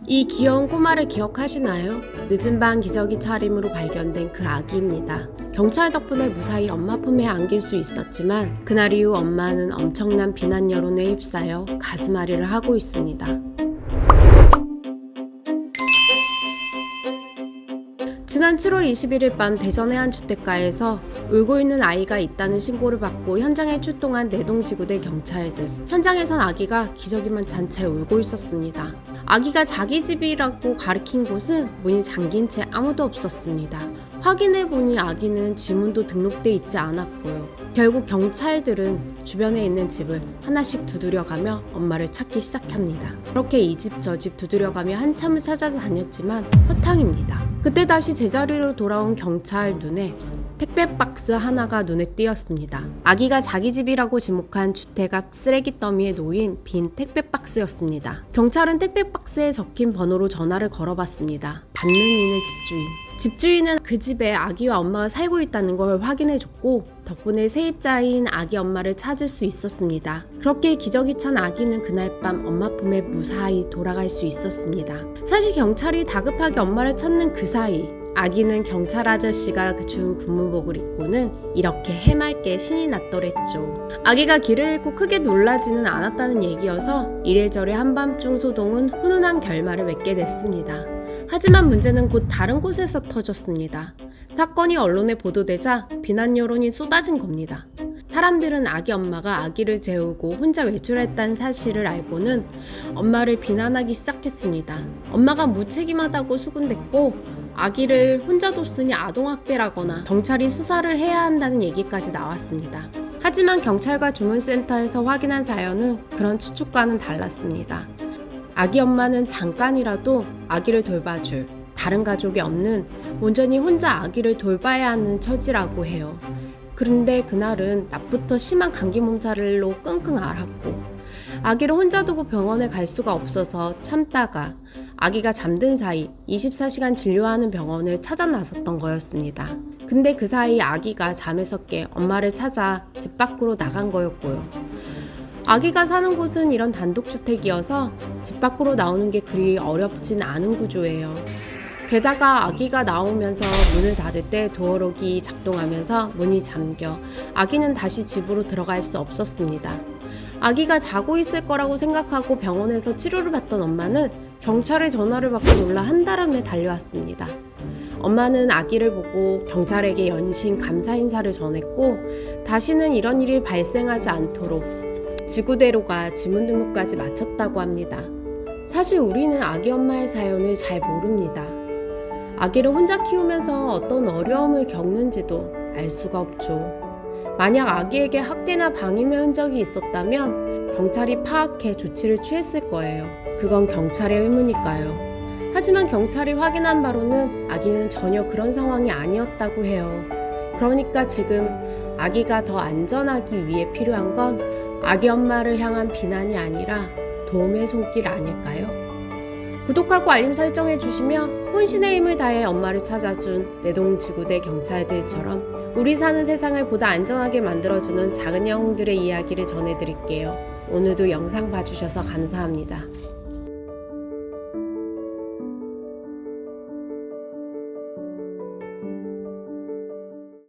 이 귀여운 꼬마를 기억하시나요? 늦은 밤 기저귀 차림으로 발견된 그 아기입니다. 경찰 덕분에 무사히 엄마 품에 안길 수 있었지만 그날 이후 엄마는 엄청난 비난 여론에 휩싸여 가슴앓이를 하고 있습니다. 지난 7월 21일 밤 대전의 한 주택가에서 울고 있는 아이가 있다는 신고를 받고 현장에 출동한 내동지구대 경찰들. 현장에선 아기가 기저귀만 찬 채 울고 있었습니다. 아기가 자기 집이라고 가리킨 곳은 문이 잠긴 채 아무도 없었습니다. 확인해보니 아기는 지문도 등록돼 있지 않았고요. 결국 경찰들은 주변에 있는 집을 하나씩 두드려가며 엄마를 찾기 시작합니다. 그렇게 이 집 저 집 두드려가며 한참을 찾아다녔지만 허탕입니다. 그때 다시 제자리로 돌아온 경찰 눈에 택배 박스 하나가 눈에 띄었습니다. 아기가 자기 집이라고 지목한 주택 앞 쓰레기 더미에 놓인 빈 택배 박스였습니다. 경찰은 택배 박스에 적힌 번호로 전화를 걸어봤습니다. 받는 이는 집주인. 집주인은 그 집에 아기와 엄마가 살고 있다는 걸 확인해줬고 덕분에 세입자인 아기 엄마를 찾을 수 있었습니다. 그렇게 기저귀 찬 아기는 그날 밤 엄마 품에 무사히 돌아갈 수 있었습니다. 사실 경찰이 다급하게 엄마를 찾는 그 사이 아기는 경찰 아저씨가 준 군무복을 입고는 이렇게 해맑게 신이 났더랬죠. 아기가 길을 잃고 크게 놀라지는 않았다는 얘기여서 이래저래 한밤중 소동은 훈훈한 결말을 맺게 됐습니다. 하지만 문제는 곧 다른 곳에서 터졌습니다. 사건이 언론에 보도되자 비난 여론이 쏟아진 겁니다. 사람들은 아기 엄마가 아기를 재우고 혼자 외출했다는 사실을 알고는 엄마를 비난하기 시작했습니다. 엄마가 무책임하다고 수군댔고 아기를 혼자 뒀으니 아동학대라거나 경찰이 수사를 해야 한다는 얘기까지 나왔습니다. 하지만 경찰과 주문센터에서 확인한 사연은 그런 추측과는 달랐습니다. 아기 엄마는 잠깐이라도 아기를 돌봐줄 다른 가족이 없는 온전히 혼자 아기를 돌봐야 하는 처지라고 해요. 그런데 그날은 낮부터 심한 감기 몸살로 끙끙 앓았고 아기를 혼자 두고 병원에 갈 수가 없어서 참다가 아기가 잠든 사이 24시간 진료하는 병원을 찾아 나섰던 거였습니다. 근데 그 사이 아기가 잠에서 깨 엄마를 찾아 집 밖으로 나간 거였고요. 아기가 사는 곳은 이런 단독주택이어서 집 밖으로 나오는 게 그리 어렵진 않은 구조예요. 게다가 아기가 나오면서 문을 닫을 때 도어록이 작동하면서 문이 잠겨 아기는 다시 집으로 들어갈 수 없었습니다. 아기가 자고 있을 거라고 생각하고 병원에서 치료를 받던 엄마는 경찰의 전화를 받고 놀라 한달음에 달려왔습니다. 엄마는 아기를 보고 경찰에게 연신 감사 인사를 전했고 다시는 이런 일이 발생하지 않도록 지구대로가 지문 등록까지 마쳤다고 합니다. 사실 우리는 아기 엄마의 사연을 잘 모릅니다. 아기를 혼자 키우면서 어떤 어려움을 겪는지도 알 수가 없죠. 만약 아기에게 학대나 방임의 흔적이 있었다면 경찰이 파악해 조치를 취했을 거예요. 그건 경찰의 의무니까요. 하지만 경찰이 확인한 바로는 아기는 전혀 그런 상황이 아니었다고 해요. 그러니까 지금 아기가 더 안전하기 위해 필요한 건 아기 엄마를 향한 비난이 아니라 도움의 손길 아닐까요? 구독하고 알림 설정해 주시면 혼신의 힘을 다해 엄마를 찾아준 내동지구대 경찰들처럼 우리 사는 세상을 보다 안전하게 만들어주는 작은 영웅들의 이야기를 전해드릴게요. 오늘도 영상 봐주셔서 감사합니다.